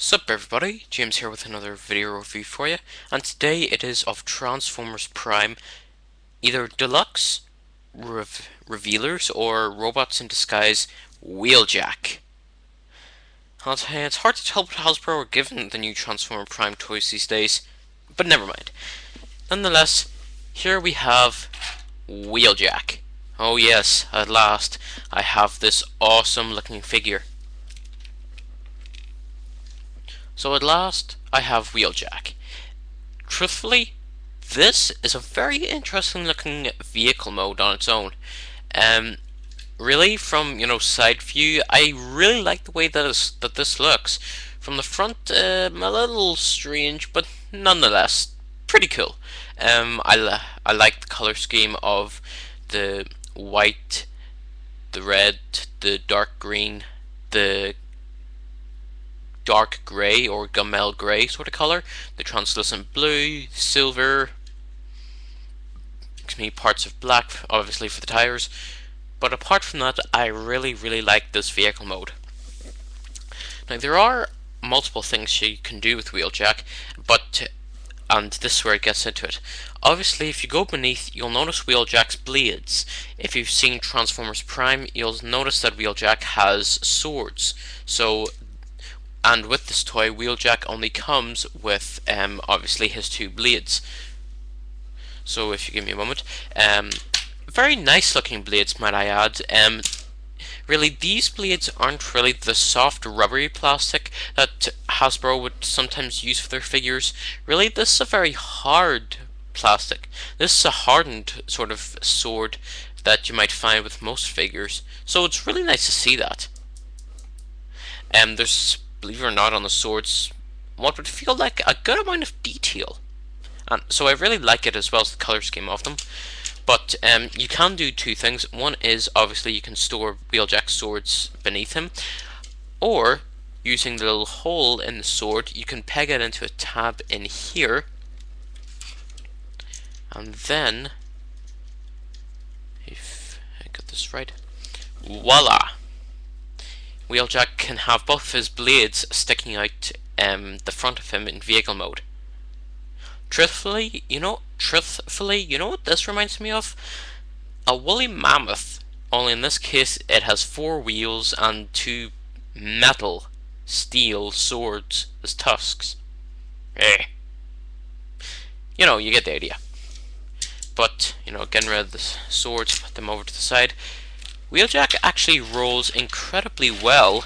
Sup everybody, James here with another video review for you, and today it is of Transformers Prime, either Deluxe, Revealers, or Robots in Disguise Wheeljack. It's hard to tell what Hasbro are giving the new Transformer Prime toys these days, but never mind. Nonetheless, here we have Wheeljack. Oh yes, at last, I have this awesome looking figure. So at last, I have Wheeljack. Truthfully, this is a very interesting looking vehicle mode on its own. Really, from side view, I really like the way that this looks. From the front, a little strange, but nonetheless pretty cool. I like the color scheme of the white, the red, the dark green, the dark grey or Gummel grey sort of color, the translucent blue, silver, parts of black obviously for the tires, but apart from that I really like this vehicle mode. Now there are multiple things you can do with Wheeljack, and this is where it gets into it. Obviously if you go beneath you'll notice Wheeljack's blades. If you've seen Transformers Prime you'll notice that Wheeljack has swords, and with this toy, Wheeljack only comes with, obviously, his two blades. So if you give me a moment, very nice looking blades, might I add. Really, these blades aren't really the soft rubbery plastic that Hasbro would sometimes use for their figures. Really, this is a very hard plastic. This is a hardened sort of sword that you might find with most figures. So it's really nice to see that. There's, believe it or not, on the swords what would feel like a good amount of detail, and so I really like it, as well as the color scheme of them. But you can do two things. One is obviously you can store Wheeljack's swords beneath him, or using the little hole in the sword you can peg it into a tab in here, and then if I got this right, voila! Wheeljack can have both of his blades sticking out the front of him in vehicle mode. Truthfully, you know what this reminds me of? A woolly mammoth, only in this case it has 4 wheels and 2 metal, steel swords as tusks. You get the idea. But, getting rid of the swords, put them over to the side. Wheeljack actually rolls incredibly well.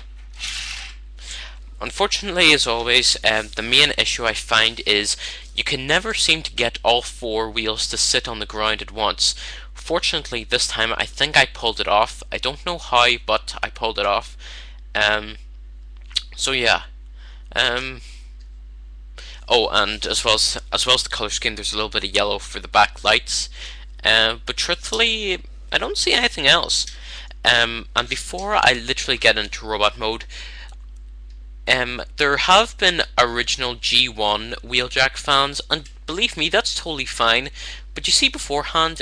Unfortunately, as always, the main issue I find is you can never seem to get all 4 wheels to sit on the ground at once. Fortunately, this time I think I pulled it off. I don't know how, but I pulled it off. So yeah. Oh, and as well as the color scheme, there's a little bit of yellow for the back lights. But truthfully, I don't see anything else. And before I literally get into robot mode, there have been original G1 Wheeljack fans, and believe me, that's totally fine. But you see, beforehand,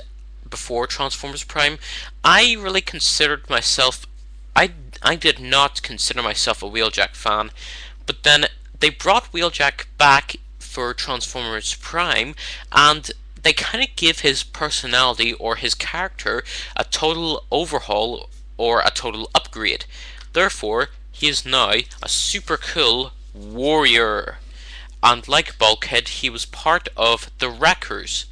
before Transformers Prime, I really considered myself, I did not consider myself a Wheeljack fan, but then they brought Wheeljack back for Transformers Prime, and they kind of give his personality or his character a total overhaul or a total upgrade. Therefore, he is now a super cool warrior. And like Bulkhead, he was part of the Wreckers.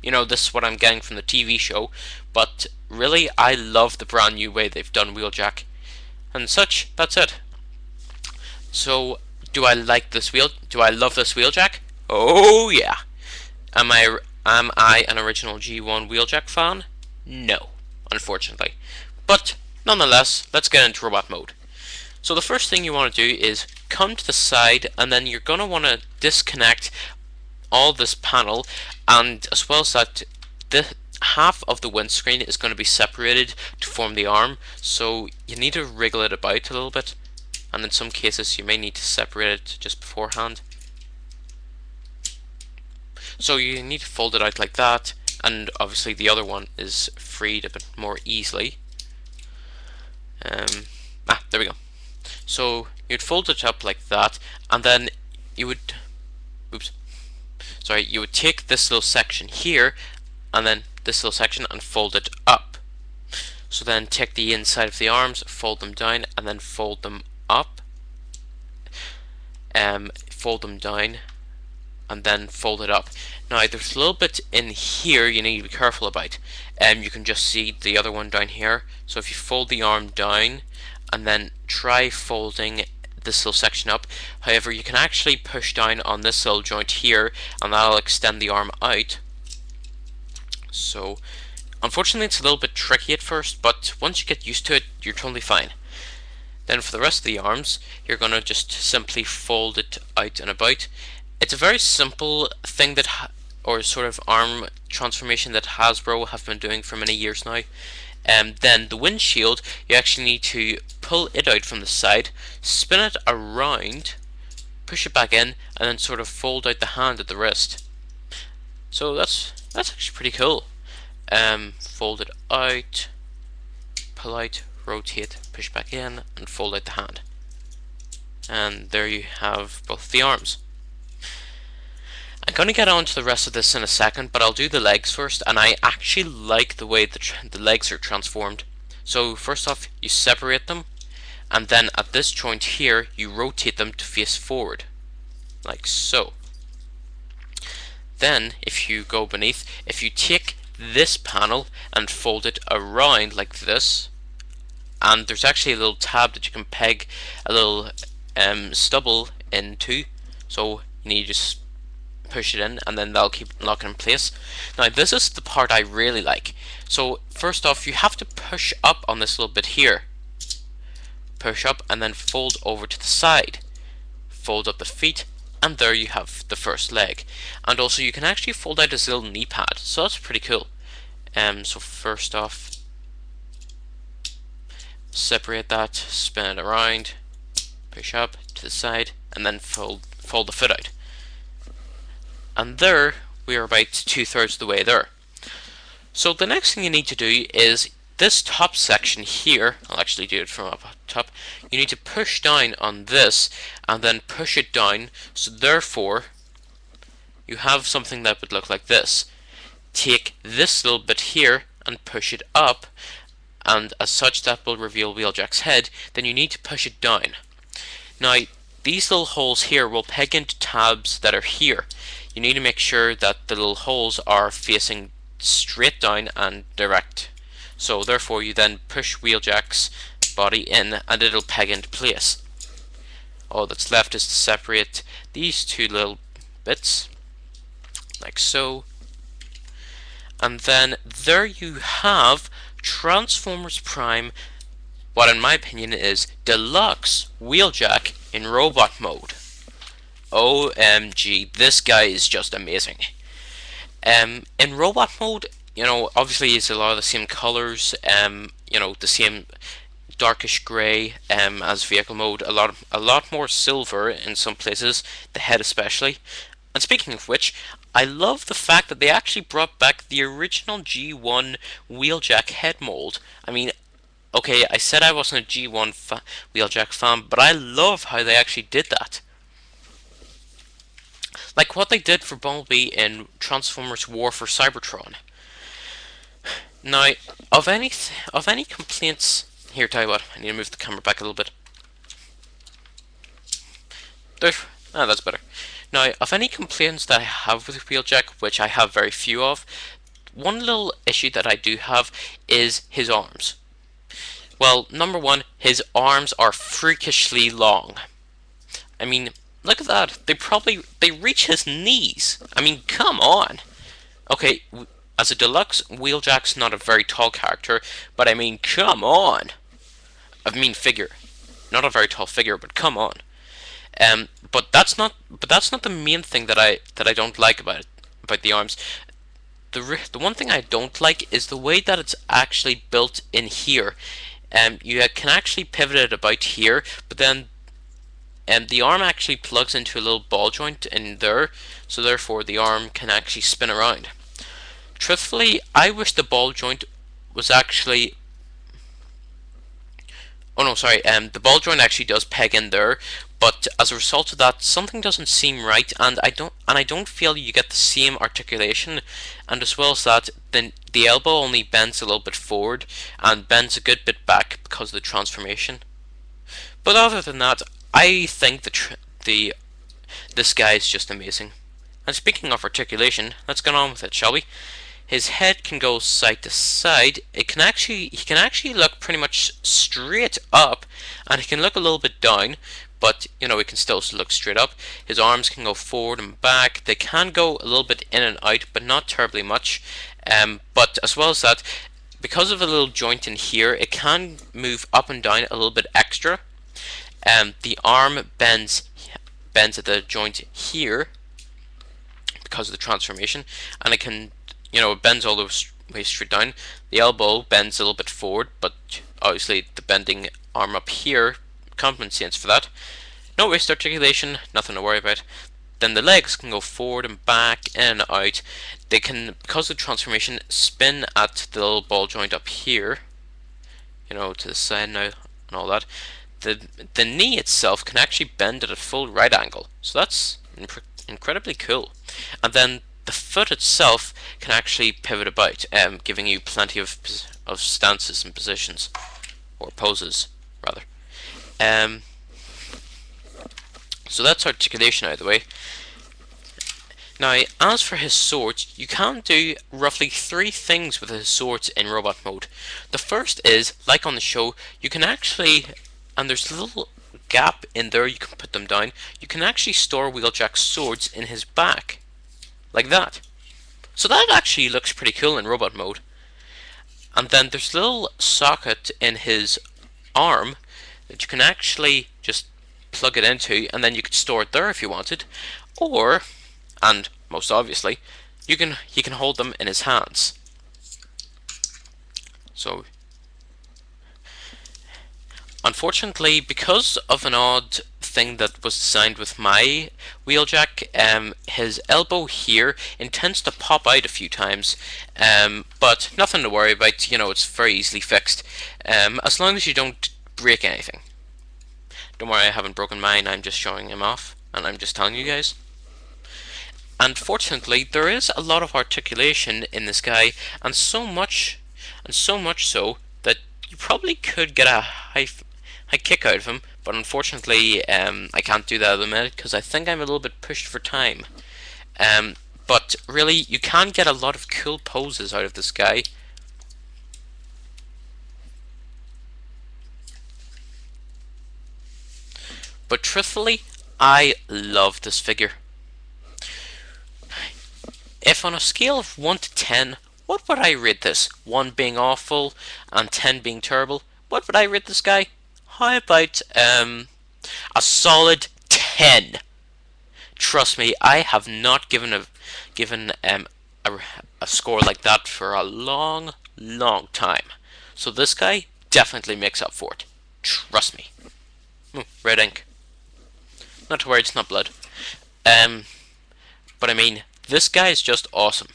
This is what I'm getting from the TV show, but really, I love the brand new way they've done Wheeljack. And such, that's it. So, do I love this Wheeljack? Oh yeah. Am I an original G1 Wheeljack fan? No, unfortunately. But nonetheless, let's get into robot mode. So the first thing you want to do is come to the side, and then you're going to want to disconnect all this panel, and as well as that, the half of the windscreen is going to be separated to form the arm, so you need to wriggle it about a little bit, and in some cases you may need to separate it just beforehand. So you need to fold it out like that, and obviously the other one is freed a bit more easily. There we go. So you'd fold it up like that, and then you would, oops, sorry, you would take this little section here, and then this little section, and fold it up. So then take the inside of the arms, fold them down, and then fold them up, fold them down, and then fold it up. Now there's a little bit in here you need to be careful about. You can just see the other one down here. So if you fold the arm down and then try folding this little section up, however you can actually push down on this little joint here, and that'll extend the arm out. So unfortunately it's a little bit tricky at first, but once you get used to it, you're totally fine. Then for the rest of the arms, you're going to just simply fold it out and about. It's a very simple thing that, or sort of arm transformation that Hasbro have been doing for many years now. Then the windshield, you actually need to pull it out from the side, spin it around, push it back in, and then sort of fold out the hand at the wrist. So that's actually pretty cool. Fold it out, pull out, rotate, push back in, and fold out the hand. And there you have both the arms. I'm going to get on to the rest of this in a second, but I'll do the legs first, and I actually like the way the legs are transformed. So first off, you separate them, and then at this joint here, you rotate them to face forward, like so. Then, if you go beneath, if you take this panel and fold it around like this, and there's actually a little tab that you can peg a little stubble into, so you need to just push it in, and then that'll keep locking in place. Now this is the part I really like. So first off, you have to push up on this little bit here, push up, and then fold over to the side, fold up the feet, and there you have the first leg. And also you can actually fold out this little knee pad, so that's pretty cool. So first off, separate that, spin it around, push up to the side, and then fold the foot out. And there, we are about 2/3 of the way there. So the next thing you need to do is this top section here, I'll actually do it from up top, you need to push down on this, and then push it down, so therefore, you have something that would look like this. Take this little bit here, and push it up, and as such that will reveal Wheeljack's head. Then you need to push it down. Now, these little holes here will peg into tabs that are here. You need to make sure that the little holes are facing straight down and direct. So therefore you then push Wheeljack's body in, and it'll peg into place. All that's left is to separate these two little bits, like so. And then there you have Transformers Prime, what in my opinion is Deluxe Wheeljack in robot mode. OMG, this guy is just amazing. In robot mode, you know, obviously it's a lot of the same colors, you know, the same darkish grey as vehicle mode, a lot more silver in some places, the head especially. And speaking of which, I love the fact that they actually brought back the original G1 Wheeljack head mold. I mean, okay, I said I wasn't a G1 Wheeljack fan, but I love how they actually did that. Like what they did for Bumblebee in Transformers War for Cybertron. Now, of any complaints, here, tell you what, I need to move the camera back a little bit. There, that's better. Now, of any complaints that I have with Wheeljack, which I have very few of, one little issue that I do have is his arms. Well, number one, his arms are freakishly long. I mean, look at that. They reach his knees. I mean, come on. Okay, as a Deluxe, Wheeljack's not a very tall character, but I mean, come on. I mean, figure. Not a very tall figure, but come on. But that's not the main thing that I don't like about the arms. The one thing I don't like is the way that it's actually built in here. You can actually pivot it about here, but then the arm actually plugs into a little ball joint in there, so therefore the arm can actually spin around. Truthfully, I wish the ball joint was actually Oh no, sorry. The ball joint actually does peg in there, but as a result of that, something doesn't seem right, and I don't feel you get the same articulation. And as well as that, then the elbow only bends a little bit forward and bends a good bit back because of the transformation. But other than that, I think the this guy is just amazing. And speaking of articulation, let's get on with it, shall we? His head can go side to side. He can actually look pretty much straight up, and he can look a little bit down, but you know he can still look straight up. His arms can go forward and back. They can go a little bit in and out, but not terribly much. But as well as that, because of a little joint in here, it can move up and down a little bit extra. The arm bends at the joint here because of the transformation, and it can, it bends all the way straight down. The elbow bends a little bit forward, but obviously the bending arm up here compensates for that. No waist articulation, nothing to worry about. Then the legs can go forward and back, in and out. They can, because of the transformation, spin at the little ball joint up here, to the side now and all that. The knee itself can actually bend at a full right angle, so that's incredibly cool. And then the foot itself can actually pivot about, giving you plenty of stances and positions, or poses rather. So that's articulation out of the way. Now, as for his swords, you can do roughly 3 things with his swords in robot mode. The first is, like on the show, you can actually, and there's a little gap in there you can put them down, you can actually store Wheeljack's swords in his back, like that. So that actually looks pretty cool in robot mode. And then there's a little socket in his arm that you can actually just plug it into, and then you could store it there if you wanted, or, and most obviously, he can hold them in his hands. So unfortunately, because of an odd thing that was designed with my Wheeljack, his elbow here intends to pop out a few times, but nothing to worry about. It's very easily fixed, as long as you don't break anything. Don't worry, I haven't broken mine. I'm just showing him off, and I'm just telling you guys. And fortunately, there is a lot of articulation in this guy, and so much so that you probably could get a high kick out of him, but unfortunately I can't do that at the minute because I think I'm a little bit pushed for time. But really, you can get a lot of cool poses out of this guy. But truthfully, I love this figure. If on a scale of 1 to 10, what would I rate this? 1 being awful and 10 being terrible. What would I rate this guy? How about a solid 10? Trust me, I have not given a score like that for a long time. So this guy definitely makes up for it. Trust me. Red ink. Not to worry, it's not blood. But I mean, this guy is just awesome.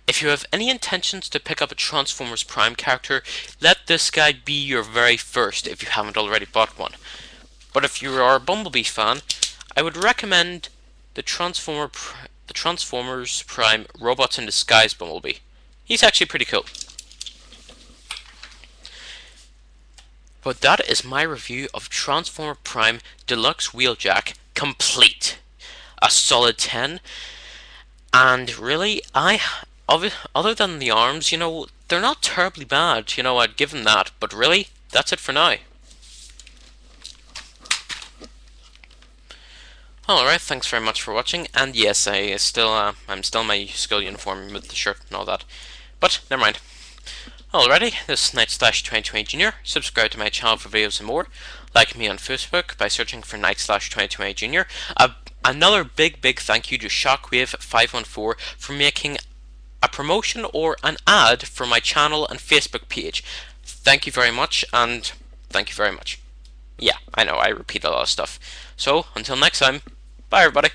If you have any intentions to pick up a Transformers Prime character, let this guy be your very first if you haven't already bought one. But if you are a Bumblebee fan, I would recommend the Transformers Prime Robots in Disguise Bumblebee. He's actually pretty cool. But that is my review of Transformers Prime Deluxe Wheeljack complete. A solid 10. And really, other than the arms, they're not terribly bad. I'd give them that. But really, that's it for now. Alright, thanks very much for watching. And yes, I'm still in my school uniform with the shirt and all that. But never mind. Alrighty, this is Knight/2020 Junior. Subscribe to my channel for videos and more. Like me on Facebook by searching for Knight/2020 Junior. Another big thank you to Shockwave514 for making a promotion or an ad for my channel and Facebook page. Thank you very much, and thank you very much. Yeah, I know, I repeat a lot of stuff. So, until next time, bye everybody.